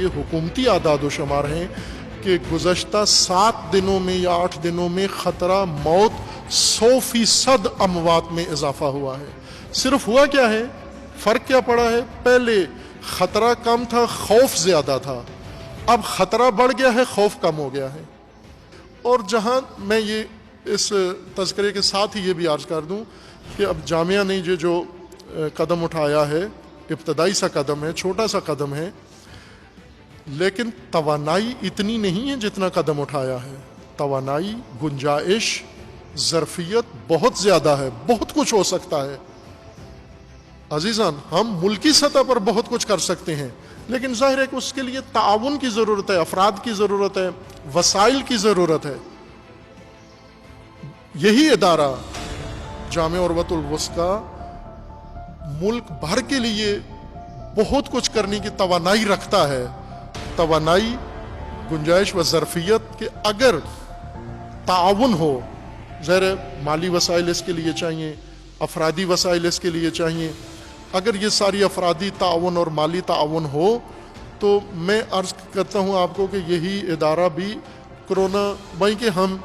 یہ حکومتی اعداد و شمار ہیں کہ گزشتہ 7 دنوں میں یا 8 دنوں میں خطرہ موت 100% اموات میں اضافہ ہوا ہے۔ صرف ہوا کیا ہے، فرق کیا پڑا ہے، پہلے خطرہ کم تھا، خوف زیادہ تھا، اب خطرہ بڑھ گیا ہے، خوف کم ہو گیا ہے۔ اور جہاں میں یہ اس تذکرے کے ساتھ ہی یہ بھی عرض کر دوں کہ اب جامعہ نے یہ جو قدم اٹھایا ہے، ابتدائی سا قدم ہے، چھوٹا سا قدم ہے، لیکن توانائی اتنی نہیں ہے جتنا قدم اٹھایا ہے۔ توانائی، گنجائش، ظرفیت بہت زیادہ ہے، بہت کچھ ہو سکتا ہے۔ عزیزان، ہم ملکی سطح پر بہت کچھ کر سکتے ہیں، لیکن ظاہر ہے کہ اس کے لیے تعاون کی ضرورت ہے، افراد کی ضرورت ہے، وسائل کی ضرورت ہے۔ یہی ادارہ جامعہ عروۃ الوثقی ملک بھر کے لیے بہت کچھ کرنے کی توانائی رکھتا ہے، توانائی، گنجائش و ظرفیت، کہ اگر تعاون ہو، ظاہر مالی وسائل اس کے لیے چاہیے، افرادی وسائل اس کے لیے چاہیے، اگر یہ ساری افرادی تعاون اور مالی تعاون ہو تو میں عرض کرتا ہوں آپ کو کہ یہی ادارہ بھی کرونا، بھائی کہ ہم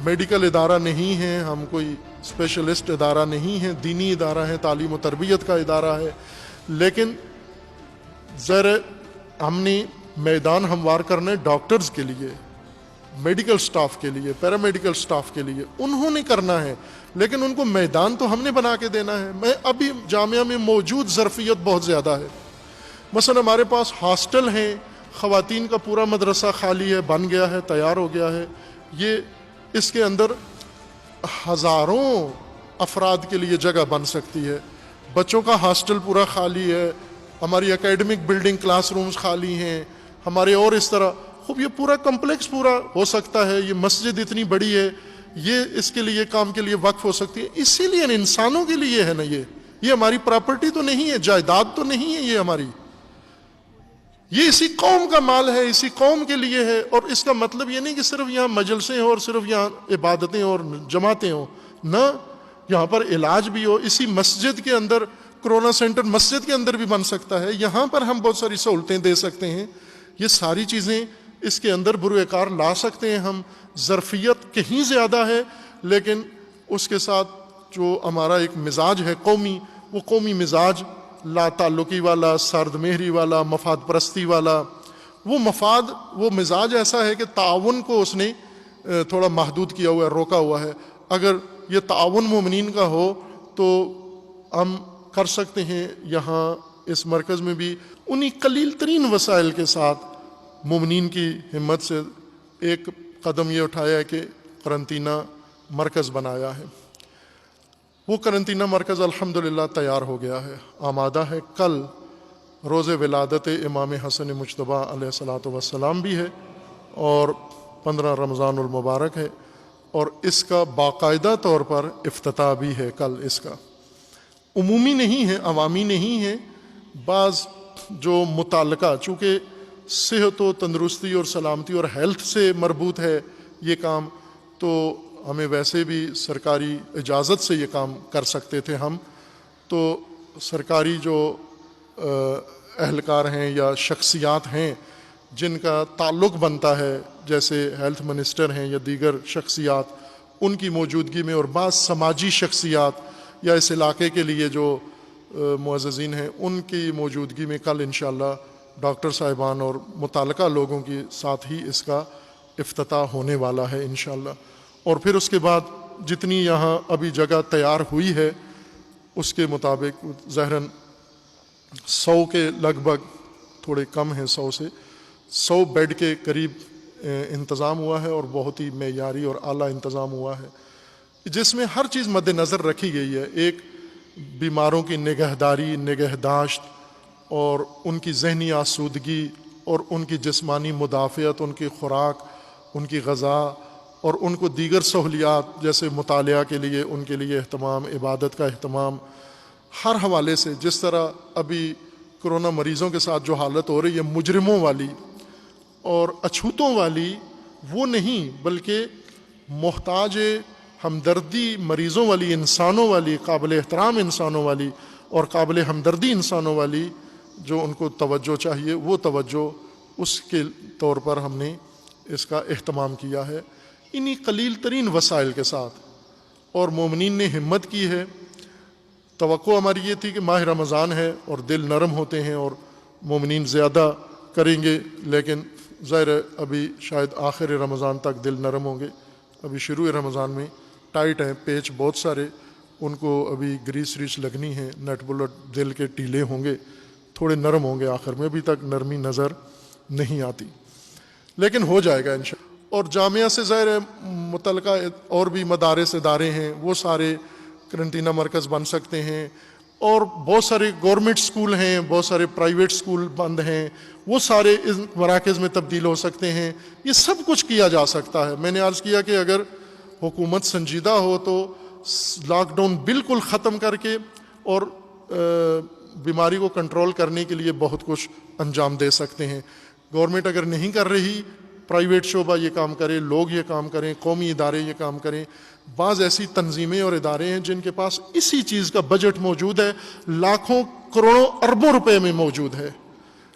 میڈیکل ادارہ نہیں ہیں، ہم کوئی اسپیشلسٹ ادارہ نہیں ہیں، دینی ادارہ ہے، تعلیم و تربیت کا ادارہ ہے، لیکن ذرا ہم نے میدان ہموار کرنا ہے ڈاکٹرز کے لیے، میڈیکل سٹاف کے لیے، پیرامیڈیکل سٹاف کے لیے، انہوں نے کرنا ہے، لیکن ان کو میدان تو ہم نے بنا کے دینا ہے۔ میں ابھی جامعہ میں موجود ظرفیت بہت زیادہ ہے، مثلا ہمارے پاس ہاسٹل ہیں، خواتین کا پورا مدرسہ خالی ہے، بن گیا ہے، تیار ہو گیا ہے، یہ اس کے اندر ہزاروں افراد کے لیے جگہ بن سکتی ہے۔ بچوں کا ہاسٹل پورا خالی ہے، ہماری اکیڈمک بلڈنگ، کلاس رومز خالی ہیں ہمارے، اور اس طرح خوب یہ پورا کمپلیکس پورا ہو سکتا ہے۔ یہ مسجد اتنی بڑی ہے، یہ اس کے لیے کام کے لیے وقف ہو سکتی ہے، اسی لیے انسانوں کے لیے ہے نا، یہ ہماری پراپرٹی تو نہیں ہے، جائیداد تو نہیں ہے، یہ ہماری، یہ اسی قوم کا مال ہے، اسی قوم کے لیے ہے۔ اور اس کا مطلب یہ نہیں کہ صرف یہاں مجلسیں ہوں اور صرف یہاں عبادتیں اور جماعتیں ہوں، نہ، یہاں پر علاج بھی ہو۔ اسی مسجد کے اندر کرونا سینٹر مسجد کے اندر بھی بن سکتا ہے، یہاں پر ہم بہت ساری سہولتیں دے سکتے ہیں، یہ ساری چیزیں اس کے اندر بروئے کار لا سکتے ہیں ہم۔ ظرفیت کہیں زیادہ ہے، لیکن اس کے ساتھ جو ہمارا ایک مزاج ہے قومی، وہ قومی مزاج لا تعلقی والا، سرد مہری والا، مفاد پرستی والا، وہ مفاد، وہ مزاج ایسا ہے کہ تعاون کو اس نے تھوڑا محدود کیا ہوا ہے، روکا ہوا ہے۔ اگر یہ تعاون مومنین کا ہو تو ہم کر سکتے ہیں یہاں اس مرکز میں بھی انہی قلیل ترین وسائل کے ساتھ مومنین کی ہمت سے ایک قدم یہ اٹھایا ہے کہ قرنطینہ مرکز بنایا ہے۔ وہ قرنطینہ مرکز الحمدللہ تیار ہو گیا ہے، آمادہ ہے۔ کل روز ولادت امام حسن مجتبیٰ علیہ الصلاۃ والسلام بھی ہے، اور 15 رمضان المبارک ہے، اور اس کا باقاعدہ طور پر افتتاح بھی ہے کل۔ اس کا عمومی نہیں ہے، عوامی نہیں ہے، بعض جو متعلقہ، چونکہ صحت و تندرستی اور سلامتی اور ہیلتھ سے مربوط ہے یہ کام، تو ہمیں ویسے بھی سرکاری اجازت سے یہ کام کر سکتے تھے ہم، تو سرکاری جو اہلکار ہیں یا شخصیات ہیں جن کا تعلق بنتا ہے، جیسے ہیلتھ منسٹر ہیں یا دیگر شخصیات، ان کی موجودگی میں، اور بعض سماجی شخصیات یا اس علاقے کے لیے جو معززین ہیں، ان کی موجودگی میں کل انشاءاللہ ڈاکٹر صاحبان اور متعلقہ لوگوں کے ساتھ ہی اس کا افتتاح ہونے والا ہے انشاءاللہ۔ اور پھر اس کے بعد جتنی یہاں ابھی جگہ تیار ہوئی ہے اس کے مطابق ظاہراً 100 کے لگ بھگ، تھوڑے کم ہیں 100 سے، 100 بیڈ کے قریب انتظام ہوا ہے، اور بہت ہی معیاری اور اعلیٰ انتظام ہوا ہے، جس میں ہر چیز مد نظر رکھی گئی ہے۔ ایک بیماروں کی نگہداری، نگہداشت، اور ان کی ذہنی آسودگی، اور ان کی جسمانی مدافعت، ان کی خوراک، ان کی غذا، اور ان کو دیگر سہولیات جیسے مطالعہ کے لیے ان کے لیے اہتمام، عبادت کا اہتمام، ہر حوالے سے۔ جس طرح ابھی کرونا مریضوں کے ساتھ جو حالت ہو رہی ہے مجرموں والی اور اچھوتوں والی، وہ نہیں، بلکہ محتاج ہمدردی مریضوں والی، انسانوں والی، قابل احترام انسانوں والی اور قابل ہمدردی انسانوں والی جو ان کو توجہ چاہیے، وہ توجہ اس کے طور پر ہم نے اس کا اہتمام کیا ہے انہی قلیل ترین وسائل کے ساتھ، اور مومنین نے ہمت کی ہے۔ توقع ہماری یہ تھی کہ ماہ رمضان ہے اور دل نرم ہوتے ہیں اور مومنین زیادہ کریں گے، لیکن ظاہر ہے ابھی شاید آخر رمضان تک دل نرم ہوں گے، ابھی شروع رمضان میں ٹائٹ ہیں، پیچ بہت سارے، ان کو ابھی گریس ریچ لگنی ہے، نٹ بلٹ دل کے ٹیلے ہوں گے، تھوڑے نرم ہوں گے، آخر میں ابھی تک نرمی نظر نہیں آتی، لیکن ہو جائے گا انشاءاللہ۔ اور جامعہ سے ظاہر ہے متعلقہ اور بھی مدارس ادارے ہیں، وہ سارے قرنطینہ مرکز بن سکتے ہیں، اور بہت سارے گورنمنٹ سکول ہیں، بہت سارے پرائیویٹ سکول بند ہیں، وہ سارے اس مراکز میں تبدیل ہو سکتے ہیں، یہ سب کچھ کیا جا سکتا ہے۔ میں نے عرض کیا کہ اگر حکومت سنجیدہ ہو تو لاک ڈاؤن بالکل ختم کر کے اور بیماری کو کنٹرول کرنے کے لیے بہت کچھ انجام دے سکتے ہیں۔ گورنمنٹ اگر نہیں کر رہی، پرائیویٹ شعبہ یہ کام کرے، لوگ یہ کام کریں، قومی ادارے یہ کام کریں۔ بعض ایسی تنظیمیں اور ادارے ہیں جن کے پاس اسی چیز کا بجٹ موجود ہے، لاکھوں کروڑوں اربوں روپے میں موجود ہے،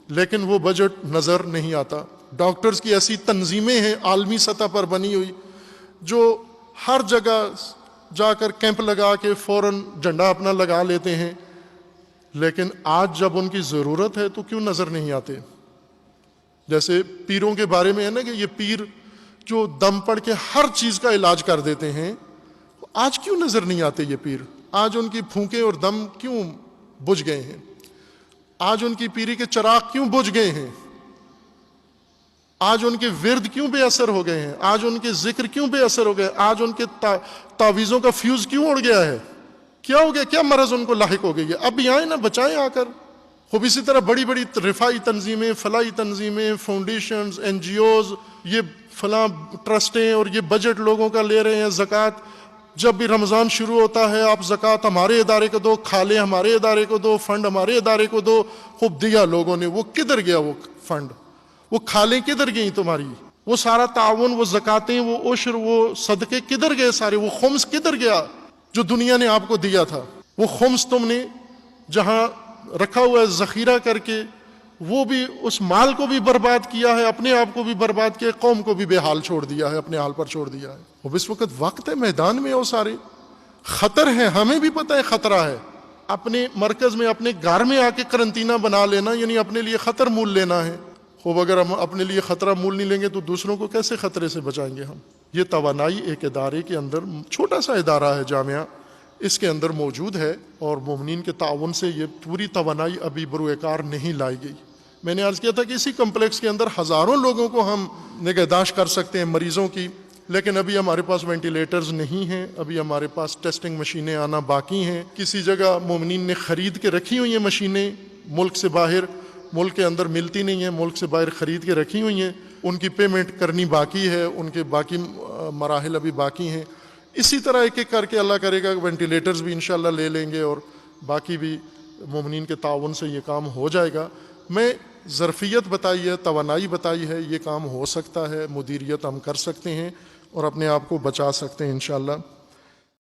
لیکن وہ بجٹ نظر نہیں آتا۔ ڈاکٹرز کی ایسی تنظیمیں ہیں عالمی سطح پر بنی ہوئی جو ہر جگہ جا کر کیمپ لگا کے فوراً جھنڈا اپنا لگا لیتے ہیں، لیکن آج جب ان کی ضرورت ہے تو کیوں نظر نہیں آتے؟ جیسے پیروں کے بارے میں ہے نا کہ یہ پیر جو دم پڑھ کے ہر چیز کا علاج کر دیتے ہیں، آج کیوں نظر نہیں آتے یہ پیر؟ آج ان کی پھونکیں اور دم کیوں بجھ گئے ہیں؟ آج ان کی پیری کے چراغ کیوں بجھ گئے ہیں؟ آج ان کے ورد کیوں بے اثر ہو گئے ہیں؟ آج ان کے ذکر کیوں بے اثر ہو گئے؟ آج ان کے تعویذوں کا فیوز کیوں اڑ گیا ہے؟ کیا ہو گیا؟ کیا مرض ان کو لاحق ہو گئی ہے؟ اب بھی آئیں نا، بچائیں آ کر۔ خوب اسی طرح بڑی بڑی رفاعی تنظیمیں، فلاحی تنظیمیں، فاؤنڈیشنز، این جی اوز، یہ فلاں ٹرسٹیں اور یہ بجٹ لوگوں کا لے رہے ہیں، زکوٰۃ جب بھی رمضان شروع ہوتا ہے آپ زکوٰۃ ہمارے ادارے کو دو، کھالیں ہمارے ادارے کو دو، فنڈ ہمارے ادارے کو دو۔ خوب دیا لوگوں نے، وہ کدھر گیا وہ فنڈ؟ وہ کھالیں کدھر گئیں تمہاری؟ وہ سارا تعاون، وہ زکاتیں، وہ عشر، وہ صدقے کدھر گئے سارے؟ وہ خمس کدھر گیا جو دنیا نے آپ کو دیا تھا؟ وہ خمس تم نے جہاں رکھا ہوا ہے ذخیرہ کر کے، وہ بھی اس مال کو بھی برباد کیا ہے، اپنے آپ کو بھی برباد کیا، قوم کو بھی بے حال چھوڑ دیا ہے، اپنے حال پر چھوڑ دیا ہے۔ اب اس وقت وقت ہے، میدان میں ہو سارے، خطر ہے، ہمیں بھی پتہ ہے خطرہ ہے۔ اپنے مرکز میں، اپنے گھر میں آ کے قرنطینہ بنا لینا یعنی اپنے لیے خطر مول لینا ہے۔ خوب اگر ہم اپنے لیے خطرہ مول نہیں لیں گے تو دوسروں کو کیسے خطرے سے بچائیں گے ہم؟ یہ توانائی ایک ادارے کے اندر، چھوٹا سا ادارہ ہے جامعہ، اس کے اندر موجود ہے، اور مومنین کے تعاون سے یہ پوری توانائی ابھی بروئے کار نہیں لائی گئی۔ میں نے عرض کیا تھا کہ اسی کمپلیکس کے اندر ہزاروں لوگوں کو ہم نگہداشت کر سکتے ہیں، مریضوں کی، لیکن ابھی ہمارے پاس وینٹیلیٹرز نہیں ہیں، ابھی ہمارے پاس ٹیسٹنگ مشینیں آنا باقی ہیں۔ کسی جگہ مومنین نے خرید کے رکھی ہوئی ہیں مشینیں، ملک سے باہر، ملک کے اندر ملتی نہیں ہیں، ملک سے باہر خرید کے رکھی ہوئی ہیں، ان کی پیمنٹ کرنی باقی ہے، ان کے باقی مراحل ابھی باقی ہیں۔ اسی طرح ایک ایک کر کے اللہ کرے گا وینٹیلیٹرز بھی انشاءاللہ لے لیں گے، اور باقی بھی مومنین کے تعاون سے یہ کام ہو جائے گا۔ میں ظرفیت بتائی ہے، توانائی بتائی ہے، یہ کام ہو سکتا ہے، مدیریت ہم کر سکتے ہیں اور اپنے آپ کو بچا سکتے ہیں انشاءاللہ۔